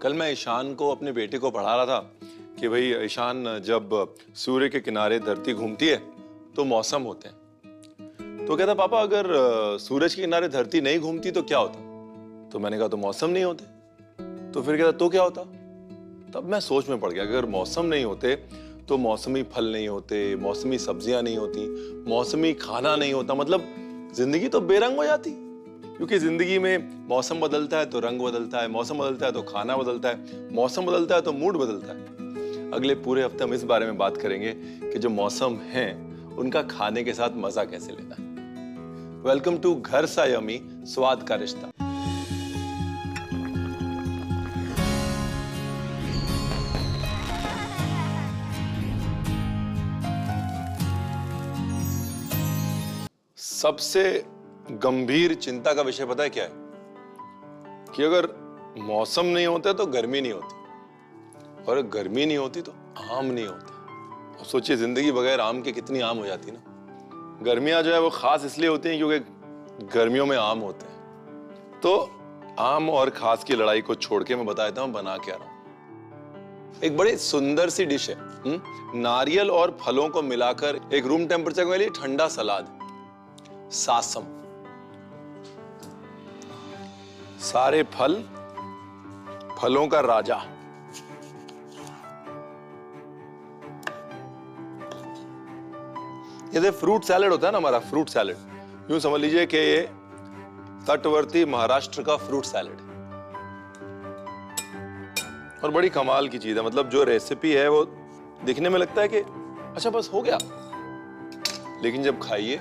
कल मैं ईशान को, अपने बेटे को पढ़ा रहा था कि भाई ईशान, जब सूर्य के किनारे धरती घूमती है तो मौसम होते हैं। तो कहता पापा, अगर सूरज के किनारे धरती नहीं घूमती तो क्या होता? तो मैंने कहा तो मौसम नहीं होते। तो फिर कहता तो क्या होता? तब मैं सोच में पड़ गया, अगर मौसम नहीं होते तो मौसमी फल नहीं होते, मौसमी सब्जियां नहीं होती, मौसमी खाना नहीं होता, मतलब जिंदगी तो बेरंग हो जाती। क्योंकि जिंदगी में मौसम बदलता है तो रंग बदलता है, मौसम बदलता है तो खाना बदलता है, मौसम बदलता है तो मूड बदलता है। अगले पूरे हफ्ते हम इस बारे में बात करेंगे कि जो मौसम हैं उनका खाने के साथ मजा कैसे लेना है। वेलकम टू घर सा यमी, स्वाद का रिश्ता। सबसे गंभीर चिंता का विषय पता है क्या है? कि अगर मौसम नहीं होता तो गर्मी नहीं होती, और अगर गर्मी नहीं होती तो आम नहीं होता। अब सोचिए, जिंदगी बगैर आम के कितनी आम हो जाती ना। गर्मियां जो है वो खास इसलिए होती हैं क्योंकि गर्मियों में आम होते हैं। तो आम और खास की लड़ाई को छोड़ के मैं बता देता हूं बना क्या रहा हूं। एक बड़ी सुंदर सी डिश है, नारियल और फलों को मिलाकर एक रूम टेम्परेचर के लिए ठंडा सलाद, सासम। सारे फल, फलों का राजा। जैसे फ्रूट सैलेड होता है ना हमारा, फ्रूट सैलेड, यूं समझ लीजिए कि ये तटवर्ती महाराष्ट्र का फ्रूट सैलेड है। और बड़ी कमाल की चीज है, मतलब जो रेसिपी है वो दिखने में लगता है कि अच्छा बस हो गया, लेकिन जब खाइए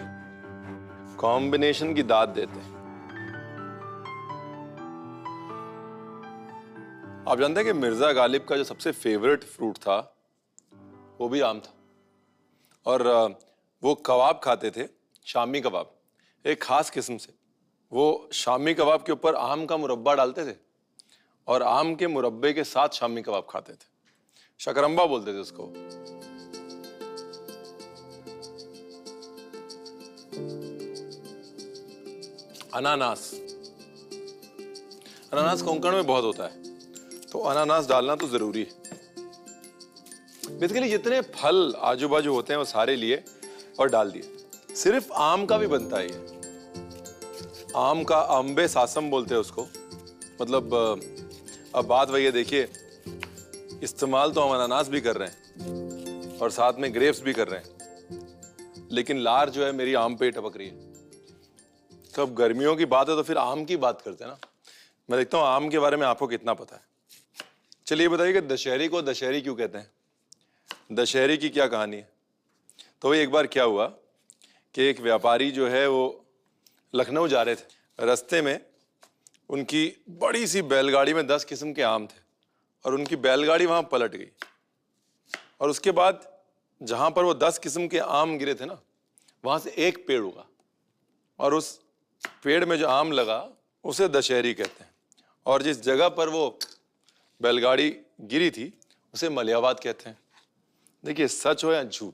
कॉम्बिनेशन की दाद देते हैं। आप जानते हैं कि मिर्जा गालिब का जो सबसे फेवरेट फ्रूट था वो भी आम था। और वो कबाब खाते थे, शामी कबाब, एक खास किस्म से। वो शामी कबाब के ऊपर आम का मुरब्बा डालते थे और आम के मुरब्बे के साथ शामी कबाब खाते थे। शकरंबा बोलते थे उसको। अनानास, अनानास कोंकण में बहुत होता है, तो अनानास डालना तो जरूरी है। बेसिकली जितने फल आजू बाजू होते हैं वो सारे लिए और डाल दिए। सिर्फ आम का भी बनता है ये। आम का अम्बे सासम बोलते हैं उसको। मतलब अब बात वही है, देखिए, इस्तेमाल तो हम अनानास भी कर रहे हैं और साथ में ग्रेप्स भी कर रहे हैं, लेकिन लार जो है मेरी आम पे टपक रही है। तो अब गर्मियों की बात है तो फिर आम की बात करते हैं ना। मैं देखता हूँ आम के बारे में आपको कितना पता है। चलिए बताइए कि दशहरी को दशहरी क्यों कहते हैं? दशहरी की क्या कहानी है? तो एक बार क्या हुआ कि एक व्यापारी जो है वो लखनऊ जा रहे थे। रास्ते में उनकी बड़ी सी बैलगाड़ी में 10 किस्म के आम थे और उनकी बैलगाड़ी वहां पलट गई। और उसके बाद जहां पर वो 10 किस्म के आम गिरे थे ना, वहां से एक पेड़ उगा और उस पेड़ में जो आम लगा उसे दशहरी कहते हैं। और जिस जगह पर वो बैलगाड़ी गिरी थी उसे मलियाबाद कहते हैं। देखिए, सच हो या झूठ,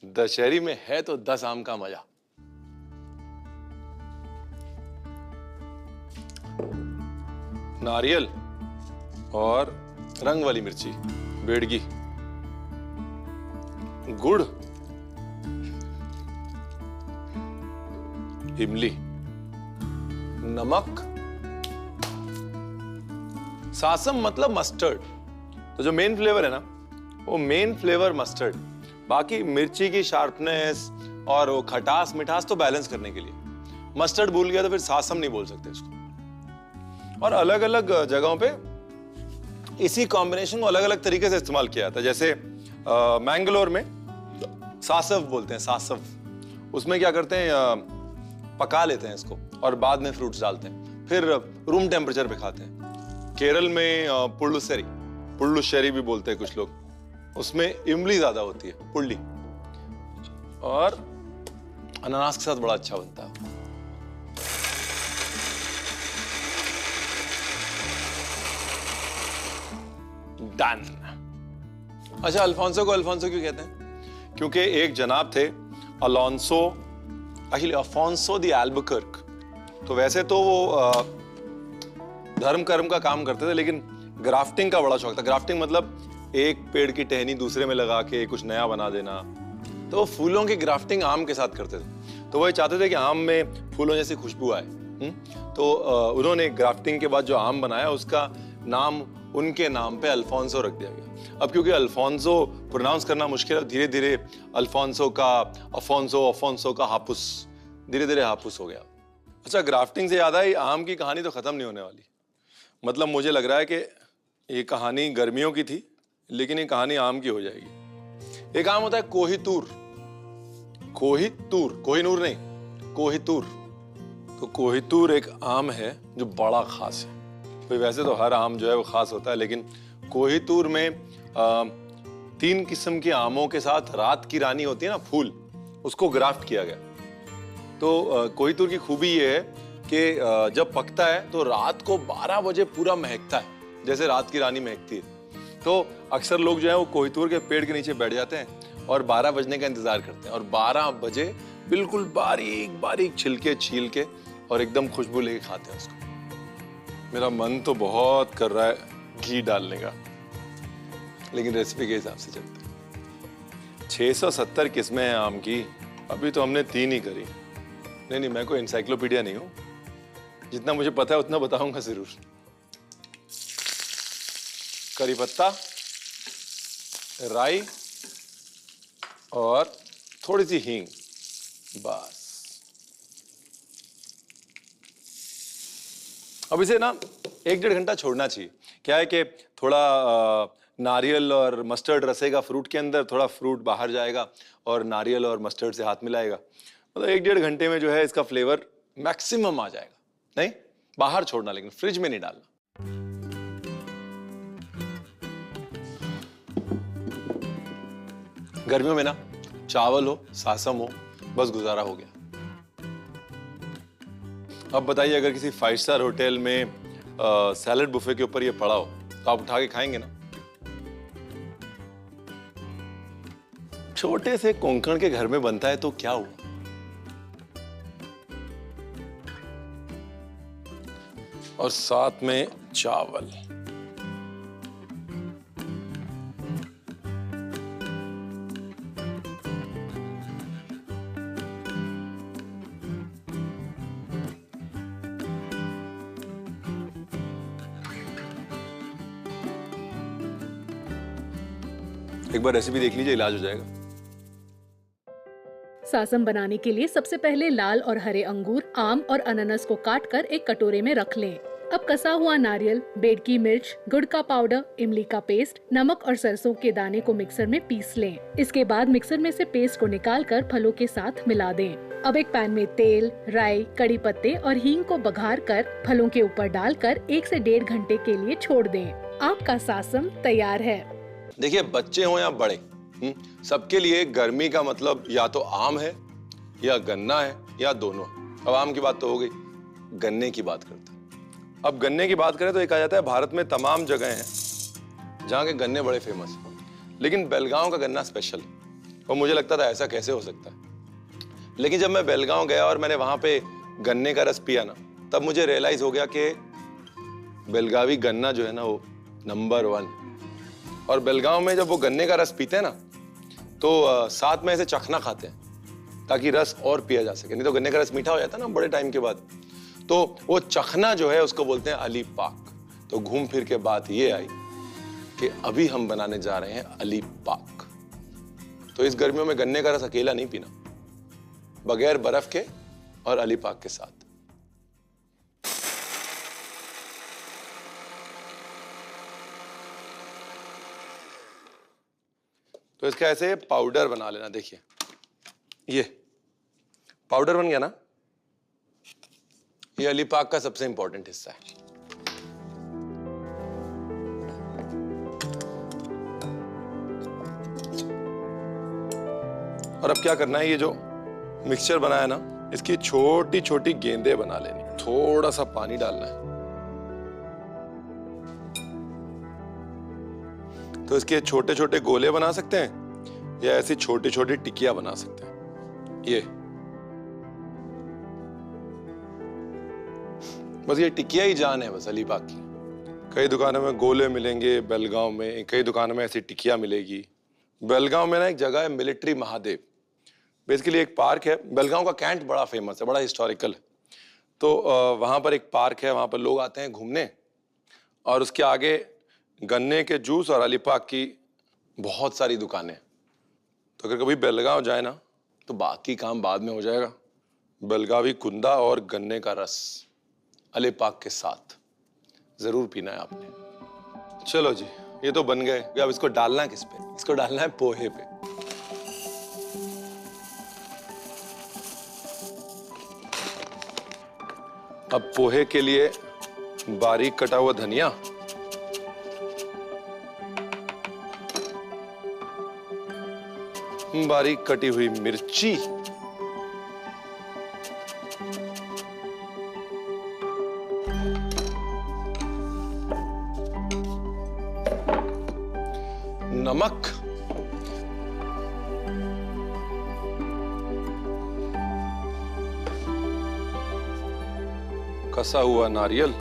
दशहरी में है तो 10 आम का मजा। नारियल और रंग वाली मिर्ची, बेड़गी, गुड़, इमली, नमक, सासम मतलब मस्टर्ड। तो जो मेन फ्लेवर है ना, वो मेन फ्लेवर मस्टर्ड। बाकी मिर्ची की शार्पनेस और वो खटास मिठास तो बैलेंस करने के लिए। मस्टर्ड भूल गया तो फिर सासम नहीं बोल सकते इसको। और अलग अलग जगहों पे इसी कॉम्बिनेशन को अलग अलग तरीके से इस्तेमाल किया जाता है। जैसे मैंगलोर में सासव बोलते हैं, सासव। उसमें क्या करते हैं, पका लेते हैं इसको और बाद में फ्रूट्स डालते हैं, फिर रूम टेम्परेचर पे खाते हैं। केरल में पुल्लुशेरी, पुल्लुशेरी भी बोलते हैं कुछ लोग, उसमें इमली ज्यादा होती है, पुल्ली, और अनानास के साथ बड़ा अच्छा बनता है। डन। अच्छा, अल्फोंसो को अल्फोंसो क्यों कहते हैं? क्योंकि एक जनाब थे Alonso, actually Afonso the Albuquerque. तो वैसे तो वो धर्म कर्म का काम करते थे, लेकिन ग्राफ्टिंग का बड़ा शौक था। ग्राफ्टिंग मतलब एक पेड़ की टहनी दूसरे में लगा के कुछ नया बना देना। तो वो फूलों की ग्राफ्टिंग आम के साथ करते थे। तो वो ये चाहते थे कि आम में फूलों जैसी खुशबू आए। तो उन्होंने ग्राफ्टिंग के बाद जो आम बनाया उसका नाम उनके नाम पे अल्फोंसो रख दिया गया। अब क्योंकि अल्फोंसो प्रोनाउंस करना मुश्किल है, धीरे धीरे अल्फोंसो का अफोंसो, अफोंसो का हापुस, धीरे धीरे हापुस हो गया। अच्छा, ग्राफ्टिंग से याद आई, आम की कहानी तो खत्म नहीं होने वाली। मतलब मुझे लग रहा है कि ये कहानी गर्मियों की थी, लेकिन ये कहानी आम की हो जाएगी। एक आम होता है कोहितूर। कोहितूर, कोहिनूर नहीं, कोहितूर। तो कोहितूर एक आम है जो बड़ा खास है। तो वैसे तो हर आम जो है वो खास होता है, लेकिन कोहितूर में 3 किस्म के आमों के साथ रात की रानी होती है ना, फूल, उसको ग्राफ्ट किया गया। तो कोहितूर की खूबी ये है कि जब पकता है तो रात को 12 बजे पूरा महकता है, जैसे रात की रानी महकती है। तो अक्सर लोग जो है वो कोहितूर के पेड़ के नीचे बैठ जाते हैं और 12 बजने का इंतजार करते हैं, और 12 बजे बिल्कुल बारीक बारीक छिलके छील के और एकदम खुशबू लेके खाते हैं उसको। मेरा मन तो बहुत कर रहा है घी डालने का, लेकिन रेसिपी के हिसाब से चलते हैं। 670 किस्में हैं आम की, अभी तो हमने 3 ही करी। नहीं, मैं कोई एनसाइक्लोपीडिया नहीं हूं, जितना मुझे पता है उतना बताऊंगा जरूर। करी पत्ता, राई और थोड़ी सी हींग, बस। अब इसे ना 1-1.5 घंटा छोड़ना चाहिए। क्या है कि थोड़ा नारियल और मस्टर्ड रसेगा फ्रूट के अंदर, थोड़ा फ्रूट बाहर जाएगा और नारियल और मस्टर्ड से हाथ मिलाएगा। मतलब 1-1.5 घंटे में जो है इसका फ्लेवर मैक्सिमम आ जाएगा। नहीं, बाहर छोड़ना, लेकिन फ्रिज में नहीं डालना। गर्मियों में ना चावल हो, सासम हो, बस गुजारा हो गया। अब बताइए, अगर किसी 5 स्टार होटल में सैलड बुफे के ऊपर ये पड़ा हो तो आप उठा के खाएंगे ना? छोटे से कोंकण के घर में बनता है तो क्या हुआ? और साथ में चावल। एक बार रेसिपी देख लीजिए, इलाज हो जाएगा। सासम बनाने के लिए सबसे पहले लाल और हरे अंगूर, आम और अनानास को काटकर एक कटोरे में रख लें। अब कसा हुआ नारियल, बेड की मिर्च, गुड़ का पाउडर, इमली का पेस्ट, नमक और सरसों के दाने को मिक्सर में पीस लें। इसके बाद मिक्सर में से पेस्ट को निकालकर फलों के साथ मिला दें। अब एक पैन में तेल, राई, कड़ी पत्ते और हींग को बघार कर फलों के ऊपर डालकर 1 से 1.5 घंटे के लिए छोड़ दें। आपका सासम तैयार है। देखिए, बच्चे हो या बड़े, सबके लिए गर्मी का मतलब या तो आम है या गन्ना है या दोनों। अब आम की बात तो हो गई, गन्ने की बात करते हैं। अब गन्ने की बात करें तो एक आ जाता है, भारत में तमाम जगह हैं जहाँ के गन्ने बड़े फेमस हैं, लेकिन बेलगांव का गन्ना स्पेशल है। और मुझे लगता था ऐसा कैसे हो सकता है, लेकिन जब मैं बेलगांव गया और मैंने वहां पे गन्ने का रस पिया ना, तब मुझे रियलाइज हो गया कि बेलगावी गन्ना जो है ना वो नंबर 1। और बेलगांव में जब वो गन्ने का रस पीते हैं ना, तो साथ में ऐसे चखना खाते हैं ताकि रस और पिया जा सके, नहीं तो गन्ने का रस मीठा हो जाता है ना बड़े टाइम के बाद। तो वो चखना जो है उसको बोलते हैं अली पाक। तो घूम फिर के बात ये आई कि अभी हम बनाने जा रहे हैं अली पाक। तो इस गर्मियों में गन्ने का रस अकेला नहीं पीना, बगैर बर्फ के और अली पाक के साथ। तो इसका ऐसे पाउडर बना लेना। देखिए, ये पाउडर बन गया ना, ये अली पाक का सबसे इंपॉर्टेंट हिस्सा है। और अब क्या करना है, ये जो मिक्सचर बनाया ना, इसकी छोटी छोटी गेंदें बना लेनी। थोड़ा सा पानी डालना है, तो इसके छोटे छोटे गोले बना सकते हैं या ऐसी छोटी छोटी टिकिया बना सकते हैं। ये बस ये टिकिया ही जान है बस अली पाक की। कई दुकानों में गोले मिलेंगे, बेलगांव में कई दुकानों में ऐसी टिकिया मिलेगी। बेलगांव में ना एक जगह है मिलिट्री महादेव, बेसिकली एक पार्क है। बेलगांव का कैंट बड़ा फेमस है, बड़ा हिस्टोरिकल है। तो वहाँ पर एक पार्क है, वहाँ पर लोग आते हैं घूमने, और उसके आगे गन्ने के जूस और अलीपाक की बहुत सारी दुकानें। तो अगर कभी बेलगांव जाए ना तो बाकी काम बाद में हो जाएगा। बेलगावी कुंदा और गन्ने का रस अलीपाक के साथ जरूर पीना है आपने। चलो जी, ये तो बन गए। अब इसको डालना है किस पे? इसको डालना है पोहे पे। अब पोहे के लिए बारीक कटा हुआ धनिया, बारीक कटी हुई मिर्ची, नमक, कसा हुआ नारियल,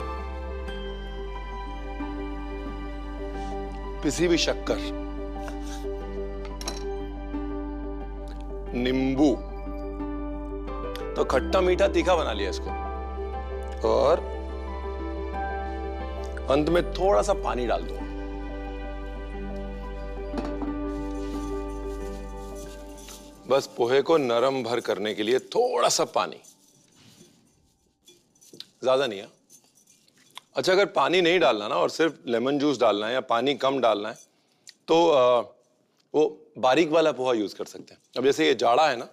पिसी हुई शक्कर, नींबू। तो खट्टा मीठा तीखा बना लिया इसको, और अंत में थोड़ा सा पानी डाल दो। बस पोहे को नरम भर करने के लिए थोड़ा सा पानी, ज्यादा नहीं है। अच्छा, अगर पानी नहीं डालना ना और सिर्फ लेमन जूस डालना है या पानी कम डालना है तो वो बारीक वाला पोहा यूज कर सकते हैं। अब जैसे ये जाड़ा है ना,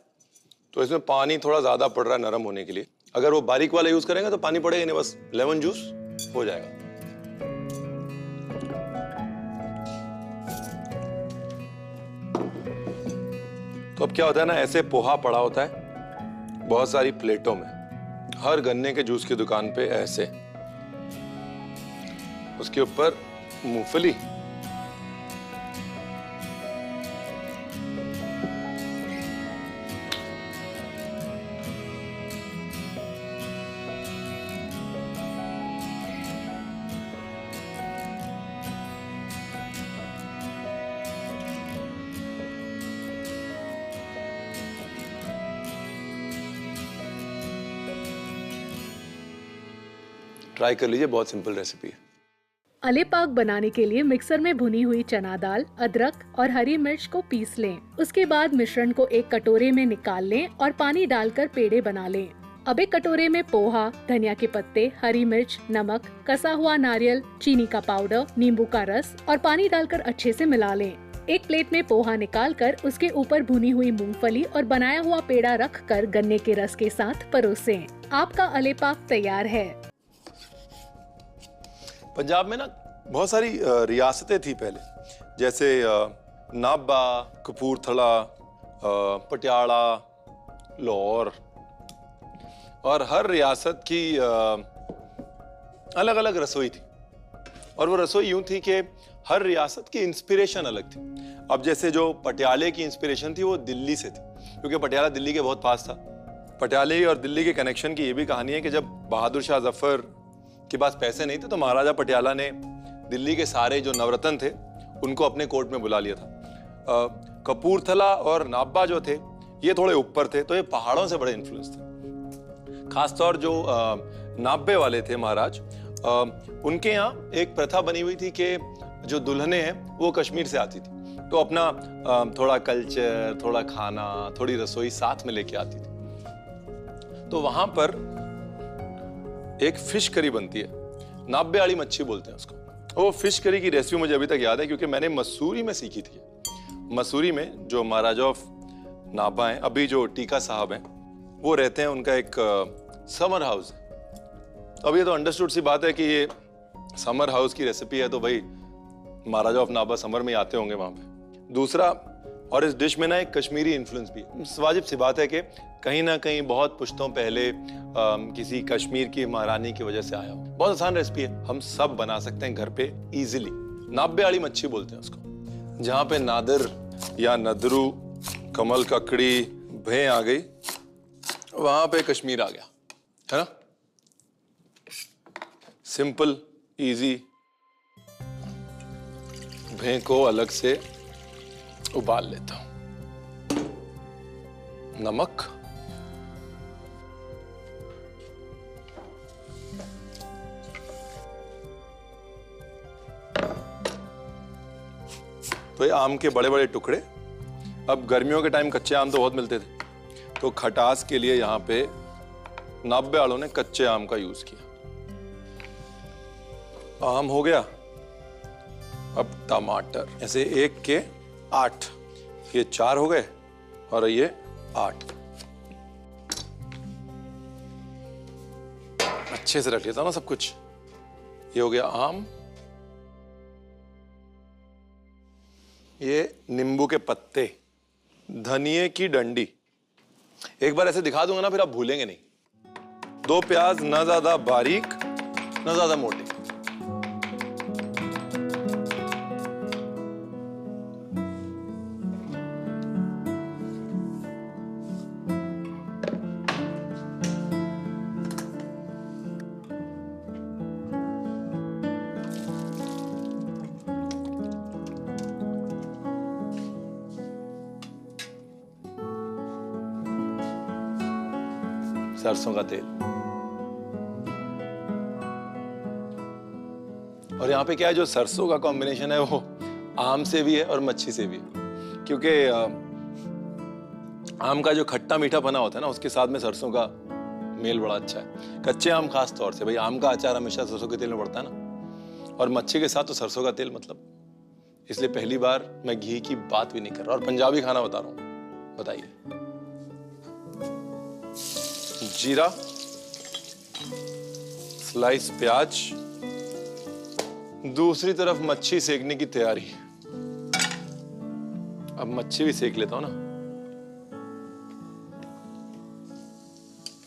तो इसमें पानी थोड़ा ज्यादा पड़ रहा है नरम होने के लिए। अगर वो बारीक वाला यूज करेंगे तो पानी पड़ेगा नहीं, बस लेमन जूस हो जाएगा। तो अब क्या होता है ना, ऐसे पोहा पड़ा होता है बहुत सारी प्लेटों में, हर गन्ने के जूस की दुकान पे ऐसे, उसके ऊपर मूंगफली, ट्राई कर लीजिए, बहुत सिंपल रेसिपी है। अलीपाक बनाने के लिए मिक्सर में भुनी हुई चना दाल, अदरक और हरी मिर्च को पीस लें। उसके बाद मिश्रण को एक कटोरे में निकाल लें और पानी डालकर पेड़े बना लें। अब एक कटोरे में पोहा, धनिया के पत्ते, हरी मिर्च, नमक, कसा हुआ नारियल, चीनी का पाउडर, नींबू का रस और पानी डालकर अच्छे से मिला लें। एक प्लेट में पोहा निकालकर उसके ऊपर भुनी हुई मूंगफली और बनाया हुआ पेड़ा रखकर गन्ने के रस के साथ परोसें। आपका अलीपाक तैयार है। पंजाब में ना बहुत सारी रियासतें थी पहले, जैसे नाभा, कपूरथला, पटियाला, लाहौर, और हर रियासत की अलग अलग रसोई थी। और वो रसोई यूं थी कि हर रियासत की इंस्पिरेशन अलग थी। अब जैसे जो पटियाले की इंस्पिरेशन थी वो दिल्ली से थी, क्योंकि पटियाला दिल्ली के बहुत पास था। पटियाले और दिल्ली के कनेक्शन की ये भी कहानी है कि जब बहादुर शाह जफर के पास पैसे नहीं थे तो महाराजा पटियाला ने दिल्ली के सारे जो नवरत्न थे उनको अपने कोर्ट में बुला लिया था। कपूरथला और नाभा जो थे ये थोड़े ऊपर थे, तो ये पहाड़ों से बड़े इन्फ्लुएंस थे। खासतौर जो नाभे वाले थे महाराज, उनके यहाँ एक प्रथा बनी हुई थी कि जो दुल्हनें हैं वो कश्मीर से आती थी, तो अपना थोड़ा कल्चर, थोड़ा खाना, थोड़ी रसोई साथ में लेके आती थी। तो वहां पर एक फिश करी बनती है, नाभे वाली मच्छी बोलते हैं उसको। वो फिश करी की रेसिपी मुझे अभी तक याद है क्योंकि मैंने मसूरी में सीखी थी। मसूरी में जो महाराजा ऑफ नाभा हैं, अभी जो टीका साहब हैं, वो रहते हैं, उनका एक समर हाउस है। अब ये तो अंडरस्टूड सी बात है कि ये समर हाउस की रेसिपी है, तो भाई महाराजा ऑफ नाभा समर में आते होंगे वहां पे। दूसरा, और इस डिश में ना एक कश्मीरी इन्फ्लुएंस भी है। वाजिब सी बात है कि कहीं ना कहीं बहुत पुश्तों पहले किसी कश्मीर की महारानी की वजह से आया हो। बहुत आसान रेसिपी है, हम सब बना सकते हैं घर पे इजीली। नाभे वाली मच्छी बोलते हैं उसको। जहां पे नादर या नदरू, कमल ककड़ी, भे आ गई, वहां पे कश्मीर आ गया, है ना। सिंपल, इजी भें को अलग से उबाल लेता हूं। नमक, तो ये आम के बड़े बड़े टुकड़े। अब गर्मियों के टाइम कच्चे आम तो बहुत मिलते थे, तो खटास के लिए यहाँ पे नाब्बे वालों ने कच्चे आम का यूज किया। आम हो गया। अब टमाटर, ऐसे 1 के 8, ये 4 हो गए और ये 8। अच्छे से रख लेता हूं ना सब कुछ। ये हो गया आम, ये नींबू के पत्ते, धनिये की डंडी। एक बार ऐसे दिखा दूंगा ना फिर आप भूलेंगे नहीं। 2 प्याज, ना ज्यादा बारीक ना ज्यादा मोटे। सरसों का तेल। और यहाँ पे क्या है, जो सरसों का कॉम्बिनेशन है वो आम से भी है और मच्छी से भी है, क्योंकि आम का जो खट्टा मीठा पना होता है ना, उसके साथ में सरसों का मेल बड़ा अच्छा है। कच्चे आम खास तौर से, भाई आम का अचार हमेशा सरसों के तेल में पड़ता है ना, और मच्छी के साथ तो सरसों का तेल मतलब। इसलिए पहली बार मैं घी की बात भी नहीं कर रहा और पंजाबी खाना बता रहा हूं। बताइए। जीरा, स्लाइस प्याज, दूसरी तरफ मच्छी सेकने की तैयारी। अब मच्छी भी सेक लेता हूं ना।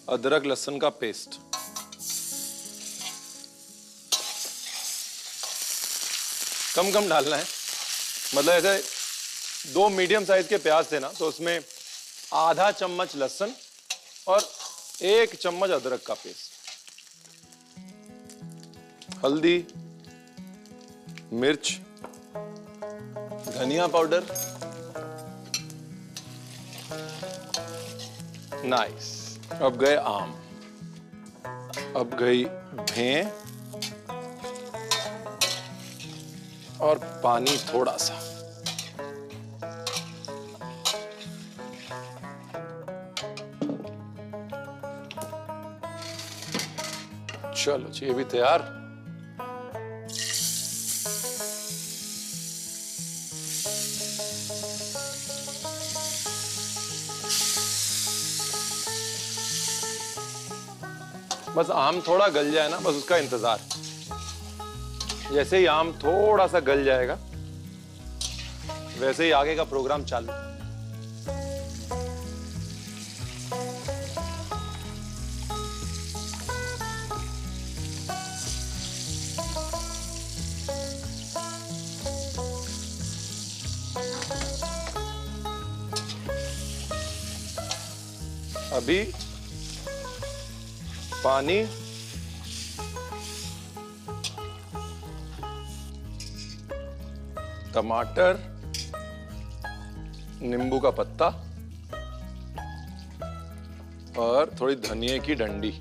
अदरक लहसुन का पेस्ट, कम कम डालना है। मतलब ऐसे 2 मीडियम साइज के प्याज थे ना, तो उसमें आधा चम्मच लहसुन और 1 चम्मच अदरक का पेस्ट। हल्दी, मिर्च, धनिया पाउडर, नाइस। अब गए आम, अब गई भें और पानी थोड़ा सा। चलो जी, ये भी तैयार। बस आम थोड़ा गल जाए ना, बस उसका इंतजार। जैसे ही आम थोड़ा सा गल जाएगा, वैसे ही आगे का प्रोग्राम चालू। अभी पानी, टमाटर, नींबू का पत्ता और थोड़ी धनिये की डंडी।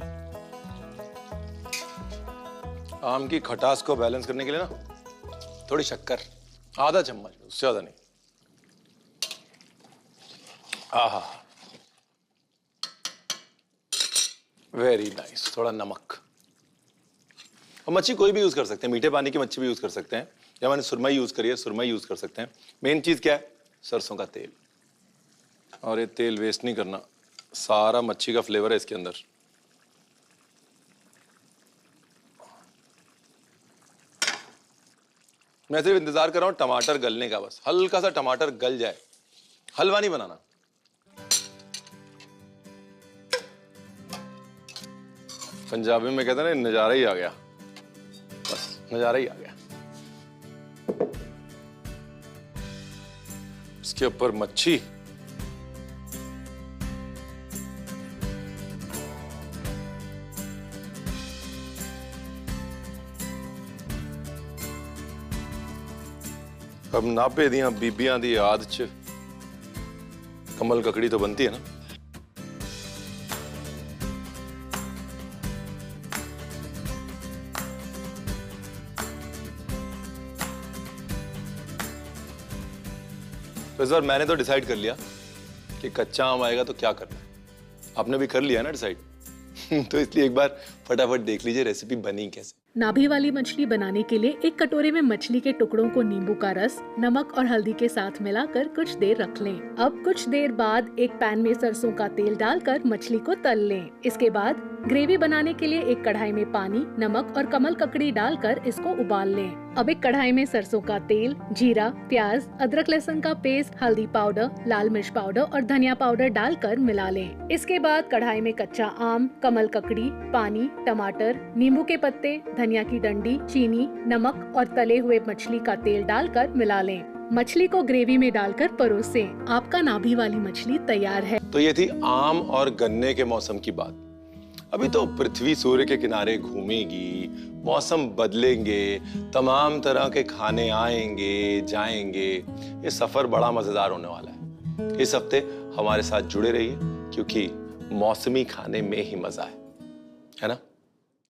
आम की खटास को बैलेंस करने के लिए ना थोड़ी शक्कर, आधा चम्मच, उससे ज्यादा नहीं। आहा, वेरी नाइस। थोड़ा नमक। और मच्छी कोई भी यूज कर सकते हैं, मीठे पानी की मच्छी भी यूज कर सकते हैं, या मैंने सुरमई यूज करी है, सुरमई यूज कर सकते हैं। मेन चीज क्या है? सरसों का तेल। और ये तेल वेस्ट नहीं करना, सारा मच्छी का फ्लेवर है इसके अंदर। मैं सिर्फ इंतजार कर रहा हूं टमाटर गलने का, बस हल्का सा टमाटर गल जाए। हलवा नहीं बनाना। पंजाबी में कहते हैं ना, नजारा ही आ गया। बस नजारा ही आ गया। इसके ऊपर मच्छी, अब नापे दियां बीबियां दी याद च कमल ककड़ी तो बनती है ना। तो इस बार मैंने तो डिसाइड कर लिया कि कच्चा आम आएगा तो क्या करना है। आपने भी कर लिया ना डिसाइड तो इसलिए एक बार फटाफट देख लीजिए रेसिपी बनी कैसे। नाभि वाली मछली बनाने के लिए एक कटोरे में मछली के टुकड़ों को नींबू का रस, नमक और हल्दी के साथ मिलाकर कुछ देर रख लें। अब कुछ देर बाद एक पैन में सरसों का तेल डालकर मछली को तल लें। इसके बाद ग्रेवी बनाने के लिए एक कढ़ाई में पानी, नमक और कमल ककड़ी डालकर इसको उबाल लें। अब एक कढ़ाई में सरसों का तेल, जीरा, प्याज, अदरक लहसुन का पेस्ट, हल्दी पाउडर, लाल मिर्च पाउडर और धनिया पाउडर डालकर मिला लें। इसके बाद कढ़ाई में कच्चा आम, कमल ककड़ी, पानी, टमाटर, नींबू के पत्ते, धनिया की डंडी, चीनी, नमक और तले हुए मछली का तेल डालकर मिला लें। मछली को ग्रेवी में डालकर परोसें। आपका नाभि वाली मछली तैयार है। तो ये थी आम और गन्ने के मौसम की बात। अभी तो पृथ्वी सूर्य के किनारे घूमेगी, मौसम बदलेंगे, तमाम तरह के खाने आएंगे जाएंगे। ये सफर बड़ा मजेदार होने वाला है। इस हफ्ते हमारे साथ जुड़े रहिए क्योंकि मौसमी खाने में ही मजा है ना।